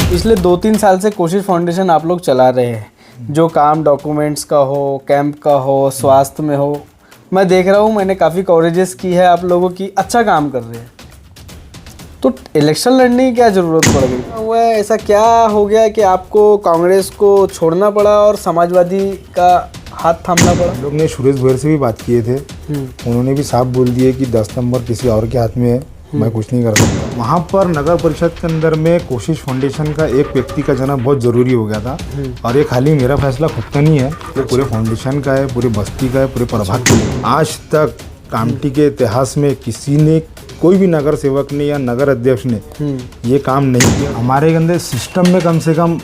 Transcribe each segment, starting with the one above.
पिछले 2-3 साल से कोशिश फाउंडेशन आप लोग चला रहे हैं, जो काम डॉक्यूमेंट्स का हो, कैंप का हो, स्वास्थ्य में हो, मैं देख रहा हूँ, मैंने काफ़ी कवरेजेस की है आप लोगों की, अच्छा काम कर रहे हैं। तो इलेक्शन लड़ने की क्या ज़रूरत पड़ गई? हुआ है ऐसा क्या हो गया कि आपको कांग्रेस को छोड़ना पड़ा और समाजवादी का हाथ थामना पड़ा? हम लोग ने सुरेश भोयर से भी बात किए थे, उन्होंने भी साफ बोल दिए कि 10 नंबर किसी और के हाथ में है, मैं कुछ नहीं कर सकता। वहाँ पर नगर परिषद के अंदर में कोशिश फाउंडेशन का एक व्यक्ति का जाना बहुत ज़रूरी हो गया था। और ये खाली मेरा फैसला खुद का नहीं है, ये पूरे फाउंडेशन का है, पूरे बस्ती का है, पूरे प्रभाग का है। आज तक कामठी के इतिहास में किसी ने, कोई भी नगर सेवक ने या नगर अध्यक्ष ने ये काम नहीं किया। हमारे अंदर सिस्टम में कम से कम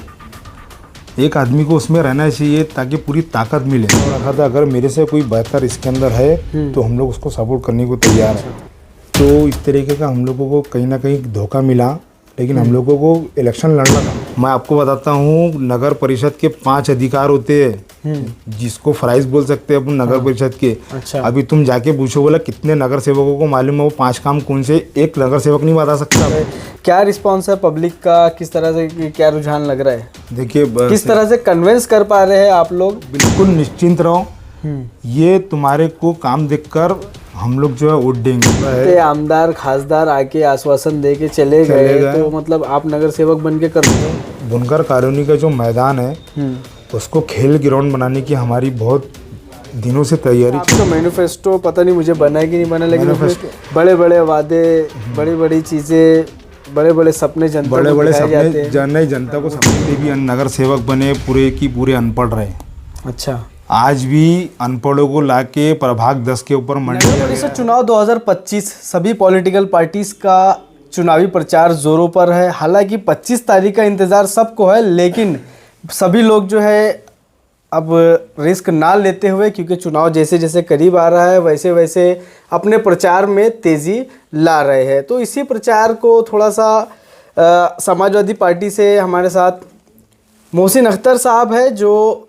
एक आदमी को उसमें रहना चाहिए ताकि पूरी ताकत मिले। और रखा था अगर मेरे से कोई बेहतर इसके अंदर है तो हम लोग उसको सपोर्ट करने को तैयार है। तो इस तरीके का हम लोगों को कहीं ना कहीं धोखा मिला, लेकिन हम लोगों को इलेक्शन लड़ना था। मैं आपको बताता हूँ, नगर परिषद के 5 अधिकार होते हैं, जिसको फ्राइज बोल सकते हैं अपन नगर परिषद के। अच्छा। अभी तुम जाके पूछो, बोला कितने नगर सेवकों को मालूम है वो 5 काम कौन से, एक नगर सेवक नहीं बता सकता। क्या रिस्पॉन्स है पब्लिक का, किस तरह से, क्या रुझान लग रहा है? देखिए किस तरह से कन्विंस कर पा रहे हैं आप लोग? बिल्कुल निश्चिंत रहो, ये तुम्हारे को काम देखकर हम लोग जो है वोट देंगे। आमदार खासदार आके आश्वासन दे के चले गए, तो मतलब आप नगर सेवक बन के कर दो। बुनकर कॉलोनी का जो मैदान है उसको खेल ग्राउंड बनाने की हमारी बहुत दिनों से तैयारी। आपका मैनिफेस्टो पता नहीं मुझे बना है कि नहीं बना, लेकिन बड़े बड़े वादे, बड़ी बड़ी चीज़ें, बड़े बड़े सपने जनता बड़े बड़े सपने जनता को सपने भी नगर सेवक बने, पूरे की पूरे अनपढ़ रहे। अच्छा। आज भी अनपढ़ों को लाके प्रभाग 10 के ऊपर मंडी। चुनाव 2025 सभी पॉलिटिकल पार्टीज का चुनावी प्रचार जोरों पर है। हालांकि 25 तारीख का इंतज़ार सबको है, लेकिन सभी लोग जो है अब रिस्क ना लेते हुए, क्योंकि चुनाव जैसे जैसे करीब आ रहा है वैसे वैसे अपने प्रचार में तेज़ी ला रहे हैं। तो इसी प्रचार को थोड़ा सा समाजवादी पार्टी से हमारे साथ मोहसिन अख्तर साहब है, जो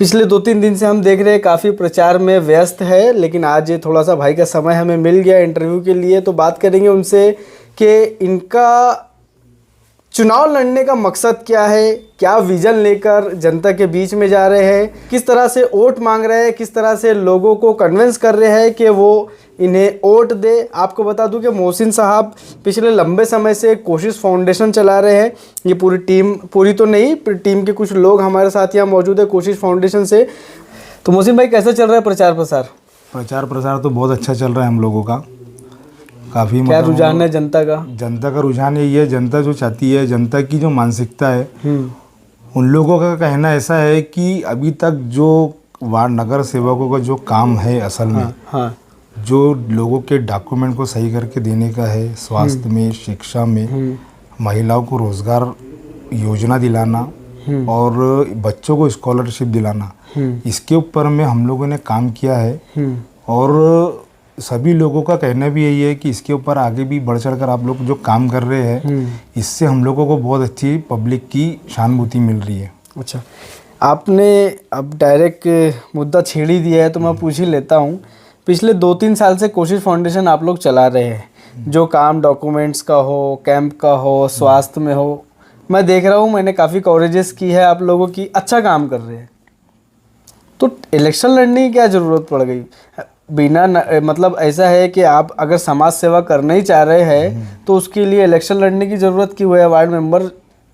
पिछले 2-3 दिन से हम देख रहे हैं काफ़ी प्रचार में व्यस्त है, लेकिन आज ये थोड़ा सा भाई का समय हमें मिल गया इंटरव्यू के लिए। तो बात करेंगे उनसे कि इनका चुनाव लड़ने का मकसद क्या है, क्या विजन लेकर जनता के बीच में जा रहे हैं, किस तरह से वोट मांग रहे हैं, किस तरह से लोगों को कन्विंस कर रहे हैं कि वो इन्हें वोट दे। आपको बता दूं कि मोहसिन साहब पिछले लंबे समय से कोशिश फाउंडेशन चला रहे हैं। ये पूरी टीम, पूरी तो नहीं, टीम के कुछ लोग हमारे साथ यहाँ मौजूद है कोशिश फाउंडेशन से। तो मोहसिन भाई, कैसा चल रहा है प्रचार प्रसार? प्रचार प्रसार तो बहुत अच्छा चल रहा है हम लोगों का। काफ़ी क्या रुझान है जनता का? जनता का रुझान यही है, जनता जो चाहती है, जनता की जो मानसिकता है, उन लोगों का कहना ऐसा है कि अभी तक जो वार्ड नगर सेवकों का जो काम है असल में, हाँ। जो लोगों के डॉक्यूमेंट को सही करके देने का है, स्वास्थ्य में, शिक्षा में, महिलाओं को रोजगार योजना दिलाना और बच्चों को स्कॉलरशिप दिलाना, इसके ऊपर में हम लोगों ने काम किया है। और सभी लोगों का कहना भी यही है कि इसके ऊपर आगे भी बढ़ चढ़ कर आप लोग जो काम कर रहे हैं, इससे हम लोगों को बहुत अच्छी पब्लिक की सहानुभूति मिल रही है। अच्छा, आपने अब डायरेक्ट मुद्दा छेड़ ही दिया है तो मैं पूछ ही लेता हूँ। पिछले 2-3 साल से कोशिश फाउंडेशन आप लोग चला रहे हैं, जो काम डॉक्यूमेंट्स का हो, कैंप का हो, स्वास्थ्य में हो, मैं देख रहा हूँ, मैंने काफ़ी कवरेजेस की है आप लोगों की, अच्छा काम कर रहे हैं। तो इलेक्शन लड़ने की क्या ज़रूरत पड़ गई? बिना मतलब ऐसा है कि आप अगर समाज सेवा करना ही चाह रहे हैं तो उसके लिए इलेक्शन लड़ने की ज़रूरत क्यों है? वार्ड मेंबर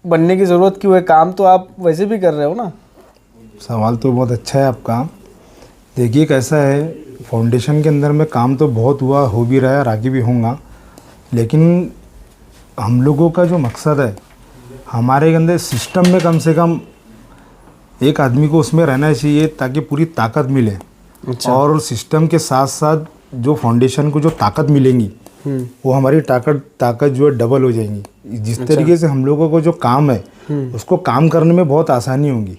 बनने की ज़रूरत क्यों है? काम तो आप वैसे भी कर रहे हो ना। सवाल तो बहुत अच्छा है आपका। देखिए कैसा है, फाउंडेशन के अंदर में काम तो बहुत हुआ, हो भी रहा है और आगे भी होगा, लेकिन हम लोगों का जो मकसद है, हमारे अंदर सिस्टम में कम से कम एक आदमी को उसमें रहना चाहिए ताकि पूरी ताकत मिले। अच्छा। और सिस्टम के साथ साथ जो फाउंडेशन को जो ताकत मिलेंगी वो हमारी ताकत जो है डबल हो जाएंगी। जिस तरीके से हम लोगों को जो काम है उसको काम करने में बहुत आसानी होगी।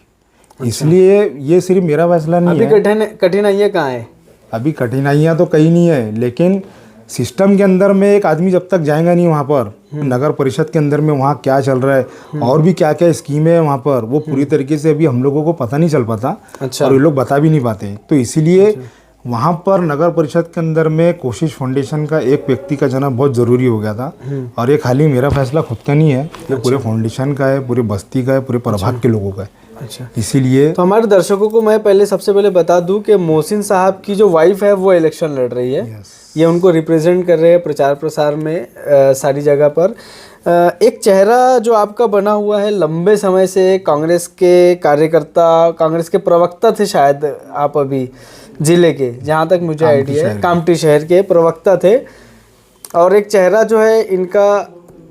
इसलिए ये सिर्फ मेरा फैसला नहीं है। अभी कठिनाइयाँ कहाँ है? अभी कठिनाइयाँ तो कहीं नहीं है, लेकिन सिस्टम के अंदर में एक आदमी जब तक जाएगा नहीं वहाँ पर, नगर परिषद के अंदर में वहाँ क्या चल रहा है और भी क्या क्या स्कीमें है वहाँ पर, वो पूरी तरीके से अभी हम लोगों को पता नहीं चल पाता। अच्छा। और ये लोग बता भी नहीं पाते। तो इसीलिए वहाँ पर नगर परिषद के अंदर में कोशिश फाउंडेशन का एक व्यक्ति का जाना बहुत ज़रूरी हो गया था। और ये खाली मेरा फैसला खुद का नहीं है, ये पूरे फाउंडेशन का है, पूरे बस्ती का है, पूरे प्रभाग के लोगों का है। अच्छा, इसीलिए तो हमारे दर्शकों को मैं पहले सबसे पहले बता दूं कि मोहसिन साहब की जो वाइफ है वो इलेक्शन लड़ रही है। ये उनको रिप्रेजेंट कर रहे हैं प्रचार प्रसार में सारी जगह पर। एक चेहरा जो आपका बना हुआ है लंबे समय से, कांग्रेस के कार्यकर्ता, कांग्रेस के प्रवक्ता थे शायद आप अभी जिले के, जहाँ तक मुझे आइडिया है, कामठी शहर के प्रवक्ता थे। और एक चेहरा जो है इनका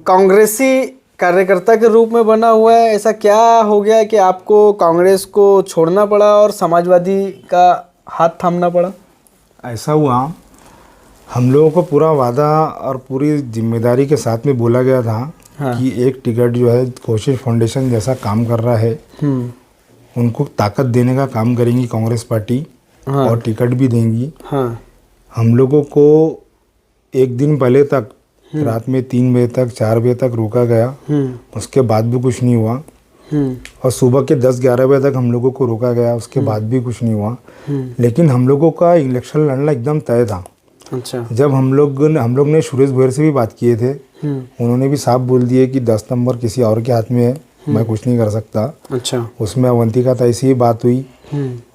कांग्रेसी कार्यकर्ता के रूप में बना हुआ है। ऐसा क्या हो गया कि आपको कांग्रेस को छोड़ना पड़ा और समाजवादी का हाथ थामना पड़ा? ऐसा हुआ, हम लोगों को पूरा वादा और पूरी जिम्मेदारी के साथ में बोला गया था कि एक टिकट जो है कोशिश फाउंडेशन जैसा काम कर रहा है उनको ताकत देने का काम करेंगी कांग्रेस पार्टी और टिकट भी देंगी। हम लोगों को एक दिन पहले तक रात में 3 बजे तक 4 बजे तक रोका गया, उसके बाद भी कुछ नहीं हुआ। और सुबह के 10-11 बजे तक हम लोगों को रोका गया, उसके बाद भी कुछ नहीं हुआ। लेकिन हम लोगों का इलेक्शन लड़ना एकदम तय था। अच्छा, जब हम लोग ने सुरेश भोयर से भी बात किए थे, उन्होंने भी साफ बोल दिए कि 10 नंबर किसी और के हाथ में है, मैं कुछ नहीं कर सकता। अच्छा, उसमें अवंतिका ताई से ही बात हुई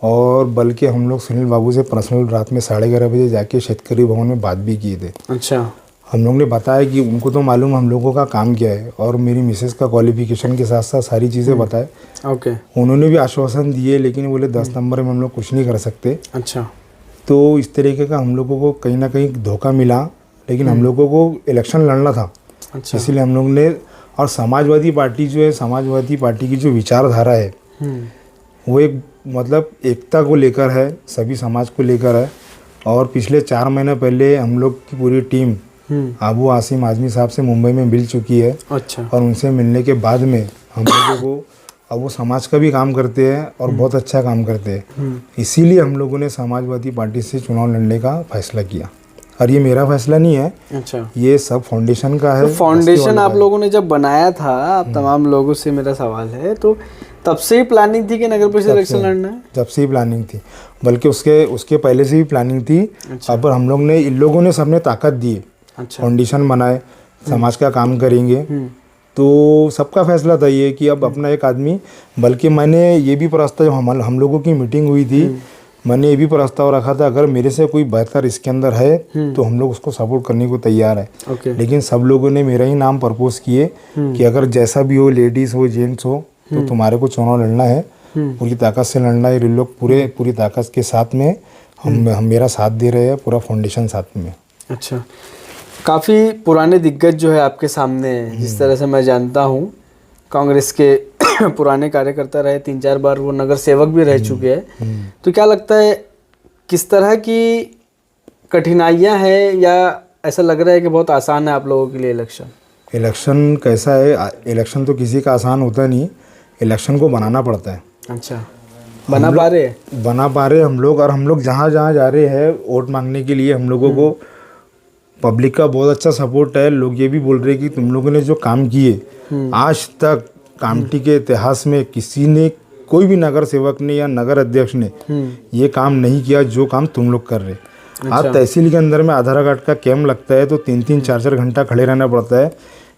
और बल्कि हम लोग सुनील बाबू से पर्सनल रात में 11:30 बजे जाके शेतकरी भवन में बात भी किए थे। अच्छा, हम लोग ने बताया कि उनको तो मालूम हम लोगों का काम क्या है और मेरी मिसेस का क्वालिफिकेशन के साथ साथ सारी चीज़ें बताए। ओके, उन्होंने भी आश्वासन दिए, लेकिन बोले 10 नंबर में हम लोग कुछ नहीं कर सकते। अच्छा, तो इस तरीके का हम लोगों को कहीं ना कहीं धोखा मिला, लेकिन हम लोगों को इलेक्शन लड़ना था। अच्छा, इसीलिए हम लोग ने, और समाजवादी पार्टी जो है, समाजवादी पार्टी की जो विचारधारा है वो एक मतलब एकता को लेकर है, सभी समाज को लेकर है। और पिछले 4 महीने पहले हम लोग की पूरी टीम आबू आसिम आजमी साहब से मुंबई में मिल चुकी है। अच्छा, और उनसे मिलने के बाद में हम लोगों को, अब वो समाज का भी काम करते हैं और बहुत अच्छा काम करते हैं, इसीलिए हम लोगों ने समाजवादी पार्टी से चुनाव लड़ने का फैसला किया। और ये मेरा फैसला नहीं है, अच्छा, ये सब फाउंडेशन का है। तो फाउंडेशन आप लोगों ने जब बनाया था, आप तमाम लोगों से मेरा सवाल है, तो तब से ही प्लानिंग थी कि नगर परिषद इलेक्शन लड़ना है? जब से ही प्लानिंग थी, बल्कि उसके पहले से भी प्लानिंग थी। अच्छा, अब हम लोग ने, इन लोगों ने सबने ताकत दी, अच्छा, फाउंडेशन बनाए, समाज का काम करेंगे, तो सबका फैसला था ये कि अब अपना एक आदमी, बल्कि मैंने ये भी प्रस्ताव, हम लोगों की मीटिंग हुई थी, मैंने ये भी प्रस्ताव रखा था अगर मेरे से कोई बेहतर इसके अंदर है तो हम लोग उसको सपोर्ट करने को तैयार है। ओके, लेकिन सब लोगों ने मेरा ही नाम प्रपोज किए कि अगर जैसा भी हो, लेडीज़ हो जेंट्स हो, तो तुम्हारे को चुनाव लड़ना है, पूरी ताकत से लड़ना है। ये लोग पूरी ताकत के साथ में हम मेरा साथ दे रहे हैं, पूरा फाउंडेशन साथ में। अच्छा, काफ़ी पुराने दिग्गज जो है आपके सामने हैं, जिस तरह से मैं जानता हूँ कांग्रेस के पुराने कार्यकर्ता रहे, 3-4 बार वो नगर सेवक भी रह चुके हैं। तो क्या लगता है किस तरह की कठिनाइयाँ हैं, या ऐसा लग रहा है कि बहुत आसान है आप लोगों के लिए इलेक्शन? इलेक्शन कैसा है, इलेक्शन तो किसी का आसान होता नहीं, इलेक्शन को बनाना पड़ता है। अच्छा, बना पा रहे हम लोग, और हम लोग जहाँ जहाँ जा रहे हैं वोट मांगने के लिए, हम लोगों को पब्लिक का बहुत अच्छा सपोर्ट है। लोग ये भी बोल रहे हैं कि तुम लोगों ने जो काम किए, आज तक कामठी के इतिहास में किसी ने, कोई भी नगर सेवक ने या नगर अध्यक्ष ने ये काम नहीं किया जो काम तुम लोग कर रहे। आज तहसील के अंदर में आधार कार्ड का कैंप लगता है तो 3-3, 4-4 घंटा खड़े रहना पड़ता है।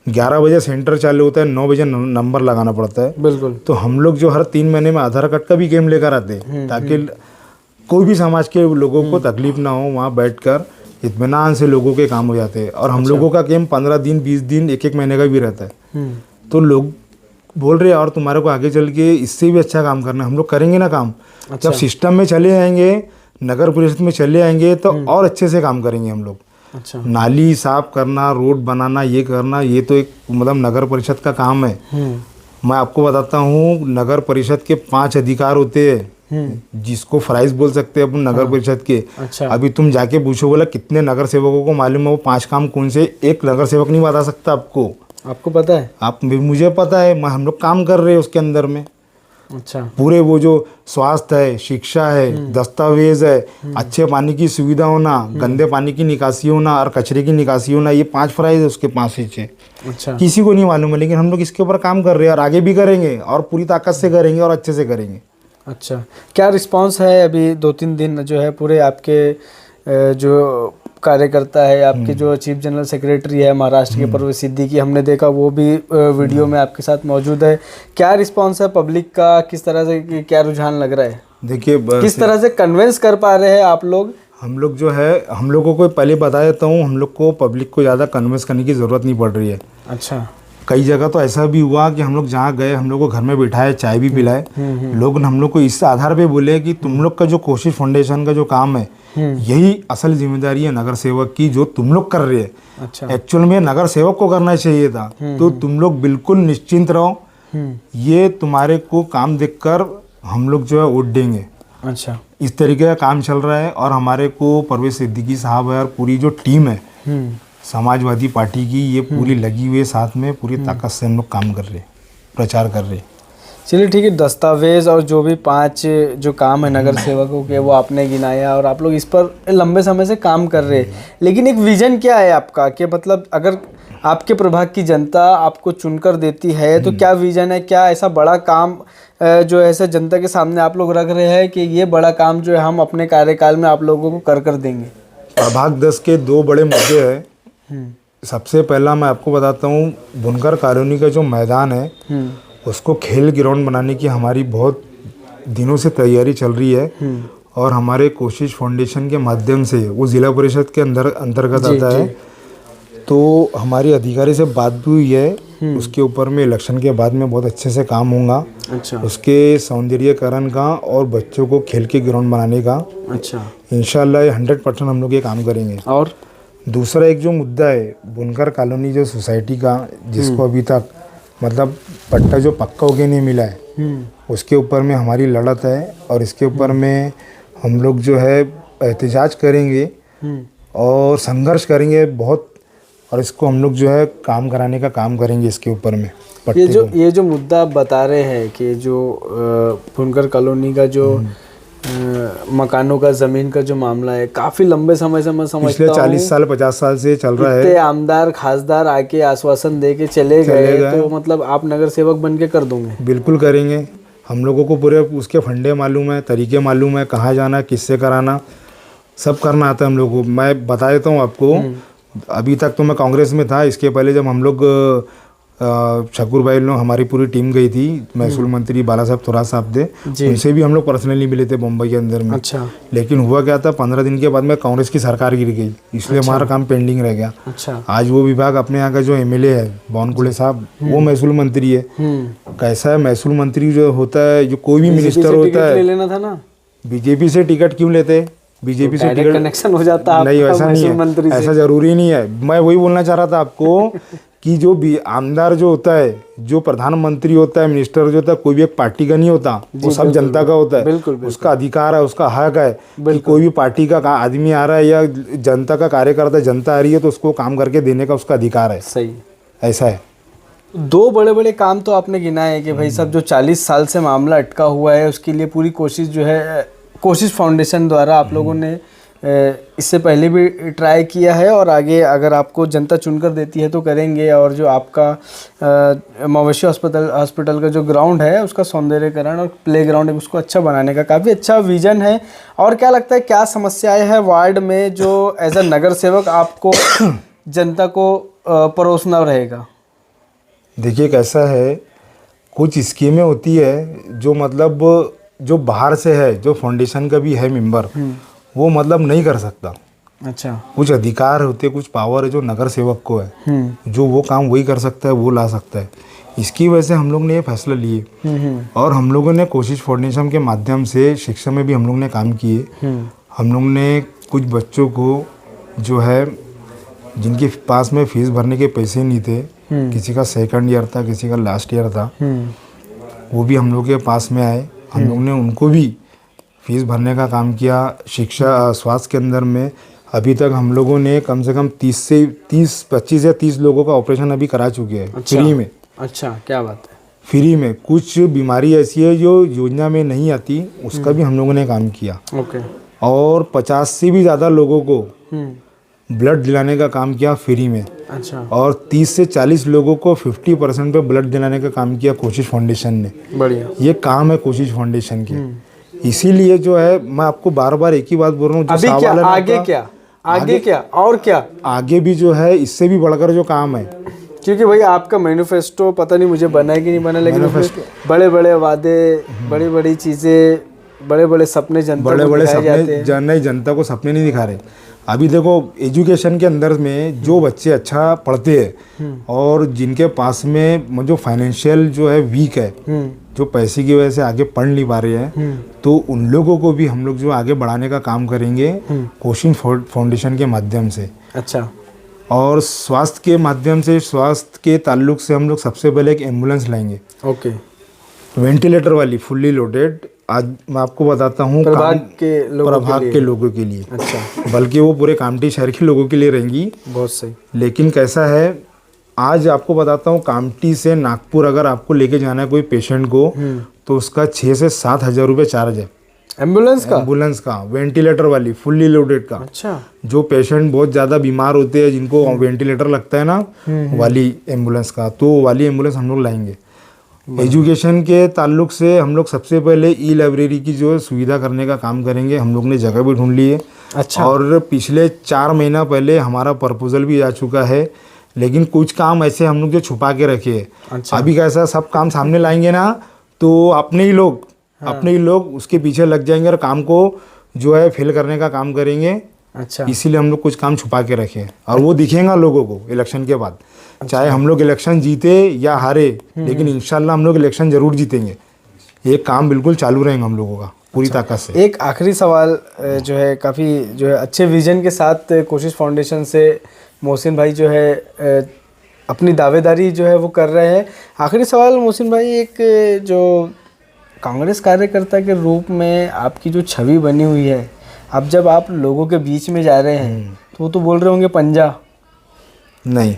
11 बजे सेंटर चालू होता है, 9 बजे नंबर लगाना पड़ता है। बिल्कुल। तो हम लोग जो हर 3 महीने में आधार कार्ड का भी कैंप लेकर आते हैं ताकि कोई भी समाज के लोगों को तकलीफ ना हो, वहाँ बैठकर इत्मीनान से लोगों के काम हो जाते हैं। और हम लोगों का कैंप 15 दिन, 20 दिन, 1-1 महीने का भी रहता है। तो लोग बोल रहे हैं और तुम्हारे को आगे चल के इससे भी अच्छा काम करना है। हम लोग करेंगे ना काम। जब सिस्टम में चले आएंगे, नगर परिषद में चले आएंगे तो और अच्छे से काम करेंगे हम लोग। अच्छा। नाली साफ करना, रोड बनाना, ये करना, ये तो एक मतलब नगर परिषद का काम है। मैं आपको बताता हूँ, नगर परिषद के 5 अधिकार होते हैं जिसको फ्राइज बोल सकते हैं अपन नगर परिषद के। अच्छा। अभी तुम जाके पूछो बोला कितने नगर सेवकों को मालूम है वो 5 काम कौन से, एक नगर सेवक नहीं बता सकता आपको। आपको पता है? मुझे पता है, हम लोग काम कर रहे हैं उसके अंदर में। अच्छा। पूरे वो जो स्वास्थ्य है, शिक्षा है, दस्तावेज है, अच्छे पानी की सुविधा होना, गंदे पानी की निकासी होना और कचरे की निकासी होना, ये 5 फ्राइज है उसके 5 से 6। अच्छा। किसी को नहीं मालूम है, लेकिन हम लोग इसके ऊपर काम कर रहे हैं और आगे भी करेंगे और पूरी ताकत से करेंगे और अच्छे से करेंगे। अच्छा, क्या रिस्पांस है अभी 2-3 दिन जो है पूरे आपके जो कार्यकर्ता है, आपके जो चीफ जनरल सेक्रेटरी है महाराष्ट्र के परवेश सिद्दीकी, हमने देखा वो भी वीडियो में आपके साथ मौजूद है। क्या रिस्पांस है पब्लिक का, किस तरह से, क्या रुझान लग रहा है? देखिए किस तरह से कन्विंस कर पा रहे हैं आप लोग? हम लोग जो है, हम लोगों को पहले बता देता हूँ, हम लोग को पब्लिक को ज़्यादा कन्विंस करने की ज़रूरत नहीं पड़ रही है। अच्छा, कई जगह तो ऐसा भी हुआ कि हम लोग जहाँ गए, हम लोग को घर में बिठाए, चाय भी पिलाए, लोग हम लोग को इस आधार पे बोले कि तुम लोग का जो कोशिश फाउंडेशन का जो काम है, यही असल जिम्मेदारी है नगर सेवक की, जो तुम लोग कर रहे हैं। अच्छा, एक्चुअल में नगर सेवक को करना चाहिए था, तो तुम लोग बिल्कुल निश्चिंत रहो, ये तुम्हारे को काम देखकर हम लोग जो है वोट देंगे। अच्छा, इस तरीके का काम चल रहा है। और हमारे को परवेश सिद्दीकी साहब है और पूरी जो टीम है समाजवादी पार्टी की, ये पूरी लगी हुई है, साथ में पूरी ताकत से हम लोग काम कर रहे हैं, प्रचार कर रहे हैं। चलिए ठीक है, दस्तावेज और जो भी 5 जो काम है नगर सेवकों के वो आपने गिनाया और आप लोग इस पर लंबे समय से काम कर रहे हैं, लेकिन एक विजन क्या है आपका, कि मतलब अगर आपके प्रभाग की जनता आपको चुनकर देती है तो क्या विजन है, क्या ऐसा बड़ा काम जो ऐसे जनता के सामने आप लोग रख रहे हैं कि ये बड़ा काम जो है हम अपने कार्यकाल में आप लोगों को कर देंगे? प्रभाग 10 के 2 बड़े मुद्दे हैं। सबसे पहला मैं आपको बताता हूँ, बुनकर कॉलोनी का जो मैदान है उसको खेल ग्राउंड बनाने की हमारी बहुत दिनों से तैयारी चल रही है, और हमारे कोशिश फाउंडेशन के माध्यम से वो जिला परिषद के अंतर्गत आता है। तो हमारी अधिकारी से बात भी हुई है, उसके ऊपर में इलेक्शन के बाद में बहुत अच्छे से काम होगा। अच्छा, उसके सौंदर्यीकरण का और बच्चों को खेल के ग्राउंड बनाने का। अच्छा, इंशाल्लाह 100% हम लोग ये काम करेंगे। और दूसरा एक जो मुद्दा है बुनकर कॉलोनी जो सोसाइटी का, जिसको अभी तक मतलब पट्टा जो पक्का होके नहीं मिला है, उसके ऊपर में हमारी लड़त है, और इसके ऊपर में हम लोग जो है एहतजाज करेंगे और संघर्ष करेंगे बहुत, और इसको हम लोग जो है काम कराने का काम करेंगे इसके ऊपर में। ये जो मुद्दा आप बता रहे हैं कि जो बुनकर कॉलोनी का जो मकानों का, जमीन का जो मामला है, काफी लंबे समय से मैं समझता पिछले 40 साल 50 साल से चल रहा है। आमदार खासदार आके आश्वासन दे के चले गए, तो मतलब आप नगर सेवक बन के कर दोगे? बिल्कुल करेंगे। हम लोगों को पूरे उसके फंडे मालूम है, तरीके मालूम है, कहाँ जाना, किससे कराना, सब करना आता है हम लोगों को। मैं बता देता हूँ आपको, अभी तक तो मैं कांग्रेस में था, इसके पहले जब हम लोग शकुर भाई लोग, हमारी पूरी टीम गई थी, महसूल मंत्री बाला साहब थोराट साहब थे, उनसे भी हम लोग पर्सनली मिले थे मुंबई के अंदर में। अच्छा, लेकिन हुआ क्या था, 15 दिन के बाद में कांग्रेस की सरकार गिर गई, इसलिए हमारा काम पेंडिंग रह गया। अच्छा, आज वो विभाग अपने यहाँ का जो एमएलए है बावनकुळे साहब, वो महसूल मंत्री है। कैसा है, महसूल मंत्री जो होता है, जो कोई भी मिनिस्टर होता है, ले लेना था ना, बीजेपी से टिकट क्यों लेते? बीजेपी से टिकट कनेक्शन हो जाता नहीं, वैसा नहीं है, ऐसा जरूरी नहीं है। मैं वही बोलना चाह रहा था आपको कि जो भी आमदार जो होता है, जो प्रधानमंत्री होता है, मिनिस्टर जो होता है, कोई भी एक पार्टी का नहीं होता, वो सब जनता का होता है। बिल्कुल, उसका अधिकार है, उसका हक है कि कोई भी पार्टी का आदमी आ रहा है या जनता का कार्यकर्ता, जनता आ रही है, तो उसको काम करके देने का उसका अधिकार है। सही, ऐसा है। 2 बड़े बड़े काम तो आपने गिनाए हैं कि भाई साहब जो 40 साल से मामला अटका हुआ है, उसके लिए पूरी कोशिश जो है कोशिश फाउंडेशन द्वारा आप लोगों ने इससे पहले भी ट्राई किया है, और आगे अगर आपको जनता चुनकर देती है तो करेंगे। और जो आपका मवेशी हॉस्पिटल का जो ग्राउंड है, उसका सौंदर्यीकरण और प्लेग्राउंड है, उसको अच्छा बनाने का काफ़ी अच्छा विजन है। और क्या लगता है, क्या समस्याएं हैं वार्ड में जो एज अ नगर सेवक आपको जनता को परोसना रहेगा? देखिए कैसा है, कुछ स्कीमें होती है जो मतलब जो बाहर से है, जो फाउंडेशन का भी है मेंबर, वो मतलब नहीं कर सकता। अच्छा, कुछ अधिकार होते, कुछ पावर है जो नगर सेवक को है, जो वो काम वही कर सकता है, वो ला सकता है। इसकी वजह से हम लोग ने ये फैसला लिए, और हम लोगों ने कोशिश फाउंडेशन के माध्यम से शिक्षा में भी हम लोग ने काम किए। हम लोग ने कुछ बच्चों को जो है, जिनके पास में फीस भरने के पैसे नहीं थे, किसी का 2nd ईयर था, किसी का लास्ट ईयर था, वो भी हम लोग के पास में आए। हम लोग ने उनको भी फीस भरने का काम किया। शिक्षा स्वास्थ्य के अंदर में अभी तक हम लोगों ने कम से कम 25 या 30 लोगों का ऑपरेशन अभी करा चुके हैं। अच्छा, फ्री में। अच्छा, क्या बात है, फ्री में। कुछ बीमारी ऐसी है जो योजना में नहीं आती, उसका भी हम लोगों ने काम किया। ओके। और 50 से भी ज़्यादा लोगों को ब्लड दिलाने का काम किया फ्री में, अच्छा, और 30 से 40 लोगों को 50% पे ब्लड दिलाने का काम किया कोशिश फाउंडेशन ने। बढ़िया। ये काम है कोशिश फाउंडेशन के। इसीलिए जो है मैं आपको बार बार एक ही बात बोल रहा हूँ, जो अभी क्या सवाल है आगे, क्या आगे, क्या और क्या आगे भी जो है इससे भी बढ़कर जो काम है, क्योंकि भाई आपका मैनिफेस्टो पता नहीं मुझे बना है कि नहीं बना, लेकिन उसमें बड़े बड़े वादे, बड़ी बड़ी चीजें, बड़े बड़े सपने जनता बड़े को बड़े दिखाए जाते सपने हैं। जनता को सपने नहीं दिखा रहे। अभी देखो एजुकेशन के अंदर में जो बच्चे अच्छा पढ़ते हैं और जिनके पास में जो फाइनेंशियल जो है वीक है, जो पैसे की वजह से आगे पढ़ नहीं पा रहे हैं, तो उन लोगों को भी हम लोग जो आगे बढ़ाने का काम करेंगे कोशिश फाउंडेशन के माध्यम से। अच्छा, और स्वास्थ्य के माध्यम से, स्वास्थ्य के ताल्लुक से हम लोग सबसे पहले एक एम्बुलेंस लाएंगे, ओके, वेंटिलेटर वाली, फुल्ली लोडेड। आज मैं आपको बताता हूँ प्रभाग के लोगों के लिए, अच्छा, बल्कि वो पूरे कामठी शहर के लोगों के लिए रहेंगी। बहुत सही। लेकिन कैसा है, आज आपको बताता हूँ, कामठी से नागपुर अगर आपको लेके जाना है कोई पेशेंट को, तो उसका 6 से 7 हज़ार रुपये चार्ज है एम्बुलेंस का, वेंटिलेटर वाली फुल्ली लोडेड का। अच्छा, जो पेशेंट बहुत ज़्यादा बीमार होते हैं, जिनको वेंटिलेटर लगता है ना, वाली एम्बुलेंस का, तो वाली एम्बुलेंस हम लोग लाएंगे। एजुकेशन के ताल्लुक से हम लोग सबसे पहले ई लाइब्रेरी की जो सुविधा करने का काम करेंगे। हम लोग ने जगह भी ढूंढ ली है। अच्छा, और पिछले 4 महीना पहले हमारा प्रपोजल भी आ चुका है, लेकिन कुछ काम ऐसे हम लोग जो छुपा के रखे हैं। अच्छा, अभी कैसा सब काम सामने लाएंगे ना, तो अपने ही लोग उसके पीछे लग जाएंगे और काम को जो है फेल करने का काम करेंगे। अच्छा, इसीलिए हम लोग कुछ काम छुपा के रखे हैं, और वो दिखेगा लोगों को इलेक्शन के बाद। चाहे हम लोग इलेक्शन जीते या हारे, लेकिन इंशाल्लाह हम लोग इलेक्शन जरूर जीतेंगे। ये काम बिल्कुल चालू रहेगा हम लोगों का पूरी ताकत से। एक आखिरी सवाल जो है, काफ़ी जो है अच्छे विजन के साथ कोशिश फाउंडेशन से मोहसिन भाई जो है अपनी दावेदारी जो है वो कर रहे हैं। आखिरी सवाल मोहसिन भाई, एक जो कांग्रेस कार्यकर्ता के रूप में आपकी जो छवि बनी हुई है, अब जब आप लोगों के बीच में जा रहे हैं तो वो तो बोल रहे होंगे पंजा नहीं,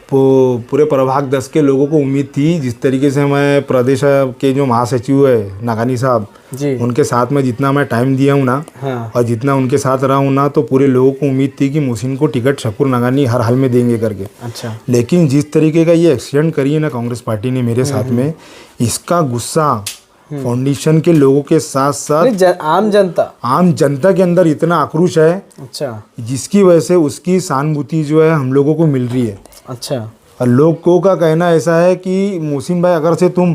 पूरे प्रभाग 10 के लोगों को उम्मीद थी, जिस तरीके से मैं प्रदेश के जो महासचिव है नागानी साहब जी, उनके साथ में जितना मैं टाइम दिया हूँ ना, हाँ, और जितना उनके साथ रहा हूँ ना, तो पूरे लोगों को उम्मीद थी कि मोहसिन को टिकट शकूर नागानी हर हाल में देंगे करके। अच्छा, लेकिन जिस तरीके का ये एक्सीडेंट करी है ना कांग्रेस पार्टी ने मेरे साथ में, इसका गुस्सा फाउंडेशन के लोगों के साथ साथ आम जनता के अंदर इतना आक्रोश है, अच्छा, जिसकी वजह से उसकी सहानुभूति जो है हम लोगों को मिल रही है। अच्छा, और लोगों का कहना ऐसा है कि मोहसिन भाई, अगर से तुम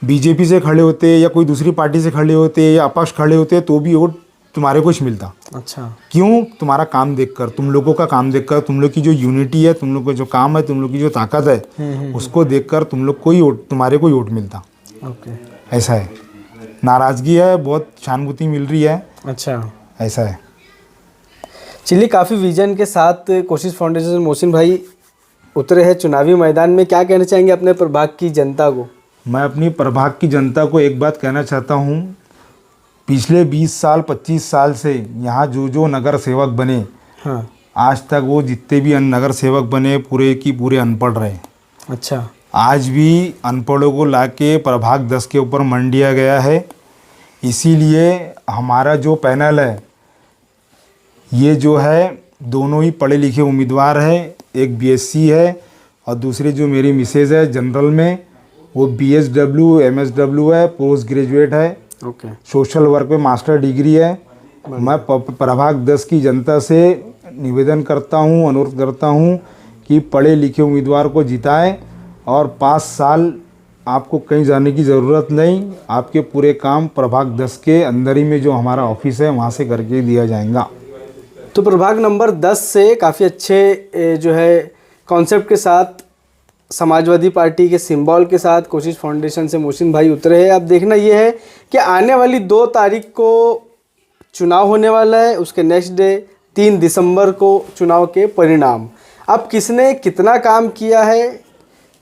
बीजेपी से खड़े होते या कोई दूसरी पार्टी से खड़े होते या अपक्ष खड़े होते, तो भी वोट तुम्हारे को ही मिलता। अच्छा, क्यों? तुम्हारा काम देखकर, तुम लोगों का काम देखकर, तुम लोग की जो यूनिटी है, तुम लोग का जो काम है, तुम लोग की जो ताकत है, उसको देखकर तुम लोग को ही वोट, तुम्हारे को ही वोट मिलता। ओके, ऐसा है। नाराज़गी है, बहुत सहानुभूति मिल रही है। अच्छा, ऐसा है। चलिए, काफ़ी विजन के साथ कोशिश फाउंडेशन से मोहसिन भाई उतरे हैं चुनावी मैदान में। क्या कहना चाहेंगे अपने प्रभाग की जनता को? मैं अपनी प्रभाग की जनता को एक बात कहना चाहता हूँ, पिछले 20 साल 25 साल से यहाँ जो नगर सेवक बने, हाँ, आज तक वो जितने भी नगर सेवक बने पूरे की पूरे अनपढ़ रहे। अच्छा, आज भी अनपढ़ों को लाके प्रभाग 10 के ऊपर मंडिया गया है। इसीलिए हमारा जो पैनल है, ये जो है दोनों ही पढ़े लिखे उम्मीदवार है। एक बीएससी है और दूसरी जो मेरी मिसेज है जनरल में, वो बीएसडब्ल्यू एमएसडब्ल्यू है, पोस्ट ग्रेजुएट है, ओके, सोशल वर्क में मास्टर डिग्री है। मैं प्रभाग 10 की जनता से निवेदन करता हूँ, अनुरोध करता हूँ कि पढ़े लिखे उम्मीदवार को जिताएं, और 5 साल आपको कहीं जाने की ज़रूरत नहीं। आपके पूरे काम प्रभाग 10 के अंदर ही में जो हमारा ऑफिस है वहाँ से करके दिया जाएगा। तो प्रभाग नंबर 10 से काफ़ी अच्छे जो है कॉन्सेप्ट के साथ, समाजवादी पार्टी के सिंबल के साथ कोशिश फाउंडेशन से मोहसिन भाई उतरे हैं। अब देखना ये है कि आने वाली 2 तारीख को चुनाव होने वाला है, उसके नेक्स्ट डे 3 दिसंबर को चुनाव के परिणाम। अब किसने कितना काम किया है,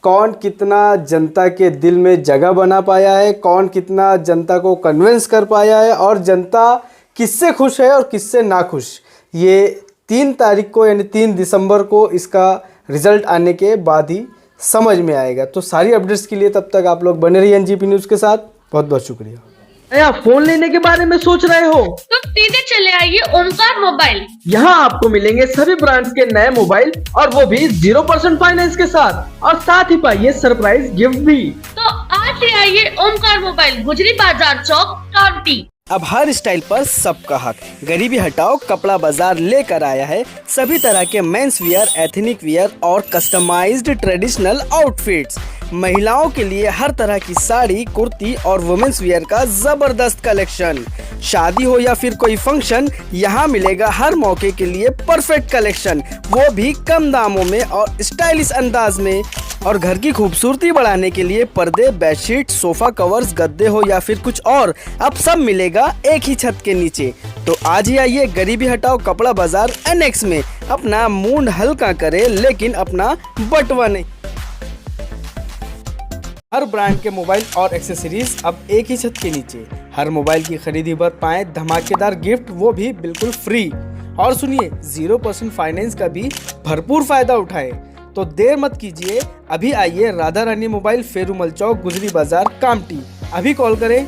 कौन कितना जनता के दिल में जगह बना पाया है, कौन कितना जनता को कन्विंस कर पाया है, और जनता किससे खुश है और किससे नाखुश, ये 3 तारीख को यानी 3 दिसंबर को इसका रिजल्ट आने के बाद ही समझ में आएगा। तो सारी अपडेट्स के लिए तब तक आप लोग बने रहिए एनजीपी न्यूज़ के साथ। बहुत बहुत शुक्रिया। नया फोन लेने के बारे में सोच रहे हो तो सीधे चले आइए ओमकार मोबाइल। यहाँ आपको मिलेंगे सभी ब्रांड्स के नए मोबाइल और वो भी 0% फाइनेंस के साथ, और साथ ही पाइए सरप्राइज गिफ्ट भी। तो आज ही आइए ओमकार मोबाइल, गुजरी बाजार चौक, कांटी। अब हर स्टाइल पर सबका हक, गरीबी हटाओ कपड़ा बाजार लेकर आया है सभी तरह के मेंस वियर, एथनिक वियर और कस्टमाइज्ड ट्रेडिशनल आउटफिट्स। महिलाओं के लिए हर तरह की साड़ी, कुर्ती और वुमेन्स वियर का जबरदस्त कलेक्शन। शादी हो या फिर कोई फंक्शन, यहाँ मिलेगा हर मौके के लिए परफेक्ट कलेक्शन, वो भी कम दामों में और स्टाइलिश अंदाज में। और घर की खूबसूरती बढ़ाने के लिए पर्दे, बेडशीट, सोफा कवर्स, गद्दे हो या फिर कुछ और, अब सब मिलेगा एक ही छत के नीचे। तो आज ही आइए गरीबी हटाओ कपड़ा बाजार एनेक्स में, अपना मूड हल्का करे लेकिन अपना बटवा नहीं। हर ब्रांड के मोबाइल और एक्सेसरीज अब एक ही छत के नीचे। हर मोबाइल की खरीदी पर पाएं धमाकेदार गिफ्ट, वो भी बिल्कुल फ्री। और सुनिए 0% फाइनेंस का भी भरपूर फायदा उठाएं। तो देर मत कीजिए, अभी आइए राधा रानी मोबाइल, फेरूमल चौक, गुजरी बाजार, कामटी। अभी कॉल करें